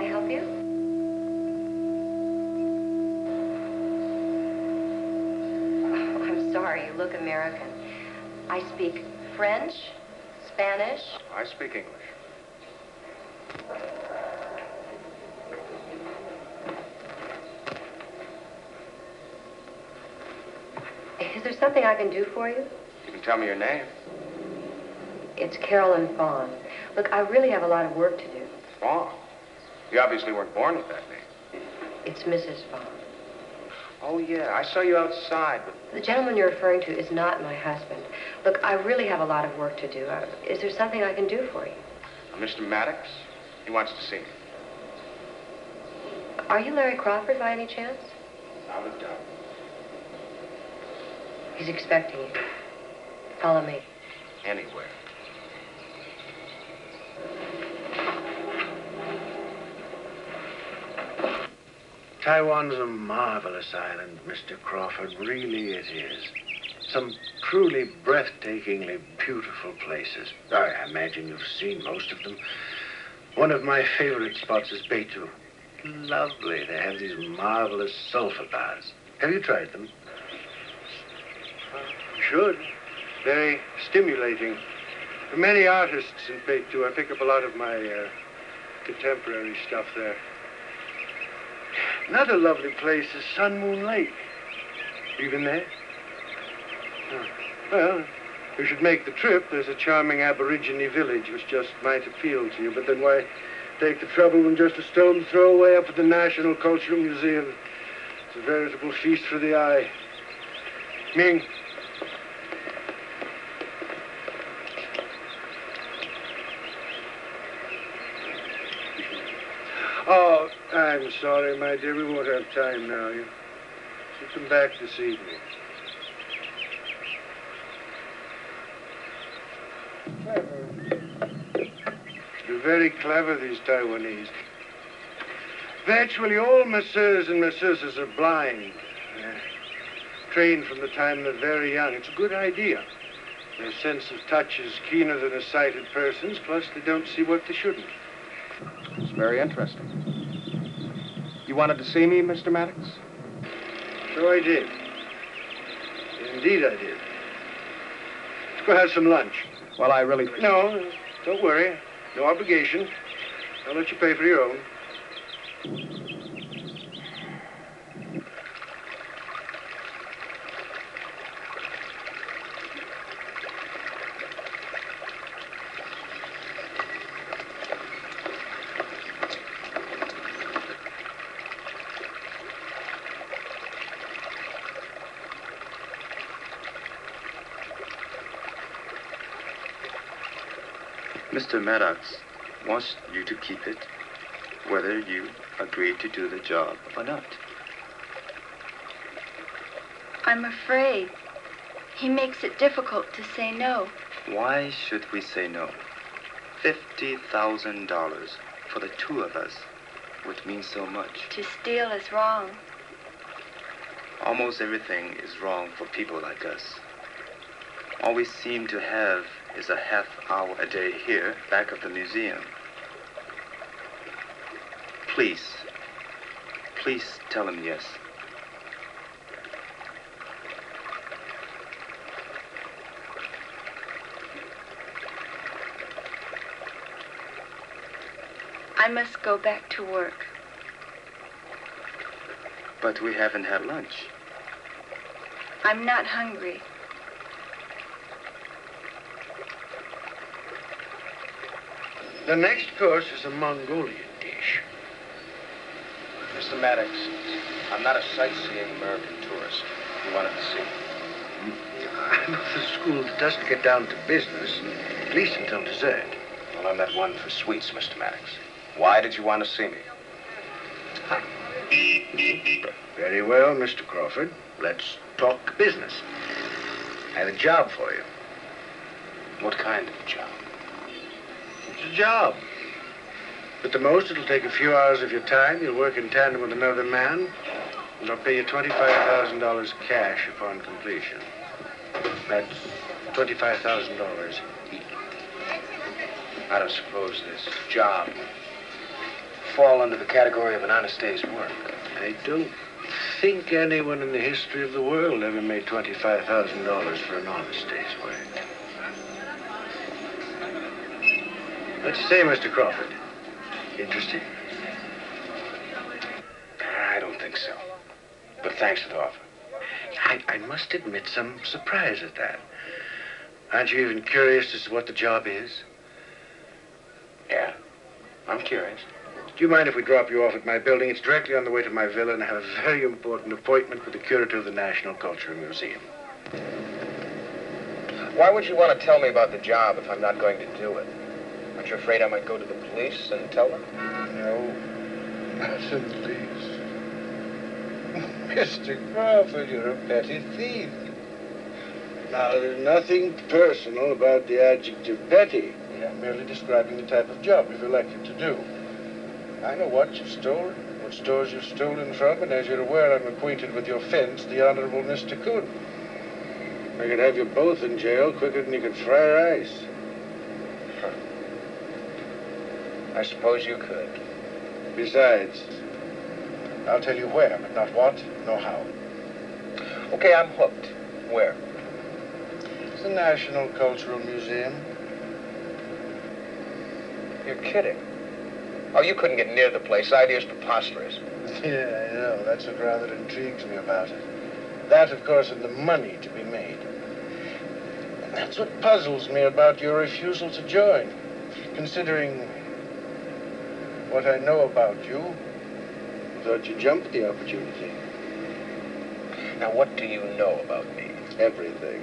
help you? Oh, I'm sorry, you look American. I speak French, Spanish. I speak English. Is there something I can do for you? You can tell me your name. It's Carolyn Fawn. Look, I really have a lot of work to do. Fawn? You obviously weren't born with that name. It's Mrs. Fawn. Oh, yeah, I saw you outside, but... The gentleman you're referring to is not my husband. Look, I really have a lot of work to do. Is there something I can do for you? Mr. Maddox? He wants to see me. Are you Larry Crawford by any chance? Not a doubt. He's expecting you. Follow me. Anywhere. Taiwan's a marvelous island, Mr. Crawford. Really it is. Some truly breathtakingly beautiful places. I imagine you've seen most of them. One of my favorite spots is Beitou. Lovely. They have these marvelous sulfur baths. Have you tried them? You should. Very stimulating. There are many artists in Beitou. I pick up a lot of my contemporary stuff there. Another lovely place is Sun Moon Lake. Have you been there? Oh. Well, you should make the trip. There's a charming Aborigine village which just might appeal to you, but then why take the trouble when just a stone's throw away up at the National Cultural Museum? It's a veritable feast for the eye. Ming. Oh, I'm sorry, my dear. We won't have time now. You should come back this evening. Clever. They're very clever, these Taiwanese. Virtually all masseurs and masseuses are blind. Trained from the time they're very young. It's a good idea. Their sense of touch is keener than a sighted person's, plus they don't see what they shouldn't. It's very interesting. You wanted to see me, Mr. Maddox? So I did. Indeed I did. Let's go have some lunch. Well, I really... No, don't worry. No obligation. I'll let you pay for your own. Mr. Maddox wants you to keep it, whether you agree to do the job or not. I'm afraid. He makes it difficult to say no. Why should we say no? $50,000 for the two of us would mean so much. To steal is wrong. Almost everything is wrong for people like us. All we seem to have is a half hour a day here, back of the museum. Please tell him yes. I must go back to work. But we haven't had lunch. I'm not hungry. The next course is a Mongolian dish. Mr. Maddox, I'm not a sightseeing American tourist. You wanted to see me. I'm of the school that doesn't get down to business, at least until dessert. Well, I'm that one for sweets, Mr. Maddox. Why did you want to see me? Very well, Mr. Crawford. Let's talk business. I have a job for you. What kind of job? It's a job. At the most, it'll take a few hours of your time. You'll work in tandem with another man, and I'll pay you $25,000 cash upon completion. That's $25,000 each. I don't suppose this job fall under the category of an honest day's work. I don't think anyone in the history of the world ever made $25,000 for an honest day's work. What do you say, Mr. Crawford? Interested? I don't think so. But thanks for the offer. I must admit some surprise at that. Aren't you even curious as to what the job is? Yeah, I'm curious. Do you mind if we drop you off at my building? It's directly on the way to my villa, and I have a very important appointment with the curator of the National Cultural Museum. Why would you want to tell me about the job if I'm not going to do it? Aren't you afraid I might go to the police and tell them? No, not the least. Mr. Crawford, you're a petty thief. Now, there's nothing personal about the adjective petty. I'm merely describing the type of job you've elected to do. I know what you've stolen, what stores you've stolen from, and as you're aware, I'm acquainted with your fence, the Honorable Mr. Kuhn. I could have you both in jail quicker than you could fry ice. I suppose you could. Besides, I'll tell you where, but not what, nor how. Okay, I'm hooked. Where? It's the National Cultural Museum. You're kidding. Oh, you couldn't get near the place. Idea's preposterous. Yeah, I know. That's what rather intrigues me about it. That, of course, and the money to be made. And that's what puzzles me about your refusal to join. Considering what I know about you, I thought you'd jump at the opportunity. Now, what do you know about me? Everything.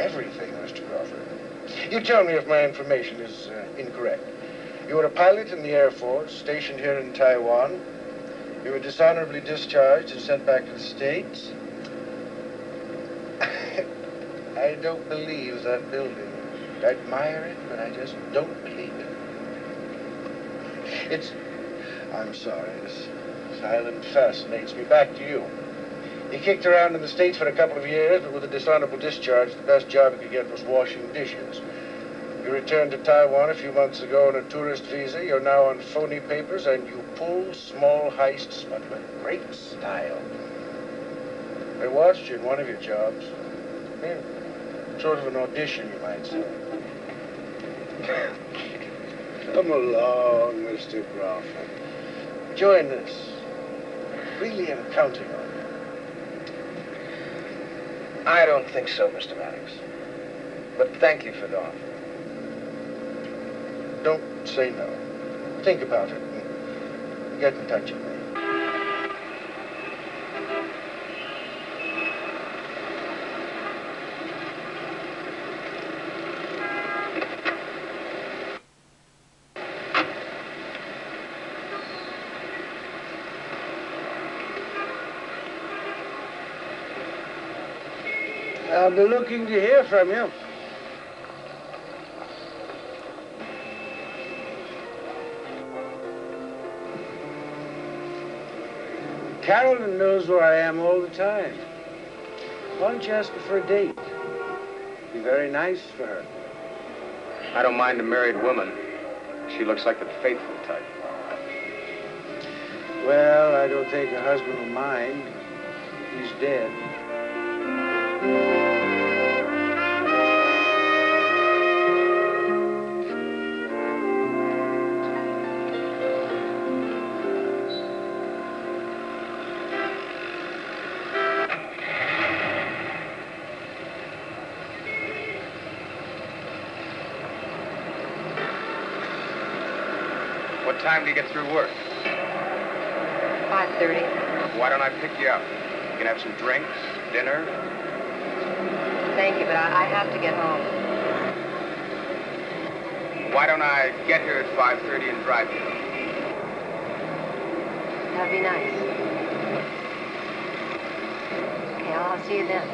Everything, Mr. Crawford. You tell me if my information is incorrect. You were a pilot in the Air Force, stationed here in Taiwan. You were dishonorably discharged and sent back to the States. I don't believe that building. I admire it, but I just don't believe it. I'm sorry, this island fascinates me. Back to you. He kicked around in the States for a couple of years, but with a dishonorable discharge, the best job he could get was washing dishes. You returned to Taiwan a few months ago on a tourist visa. You're now on phony papers, and you pull small heists, but with great style. I watched you in one of your jobs. Sort of an audition, you might say. Come along, Mr. Crawford. Join us. Really am counting on you. I don't think so, Mr. Maddox. But thank you for the offer. Don't say no. Think about it and get in touch with me. I'll be looking to hear from you. Carolyn knows where I am all the time. Why don't you ask her for a date? Be very nice for her. I don't mind a married woman. She looks like the faithful type. Well, I don't think her husband will mind. He's dead. What time do you get through work? 5:30. Why don't I pick you up? You can have some drinks, dinner. Thank you, but I have to get home. Why don't I get here at 5:30 and drive you? That'd be nice. Okay, I'll see you then.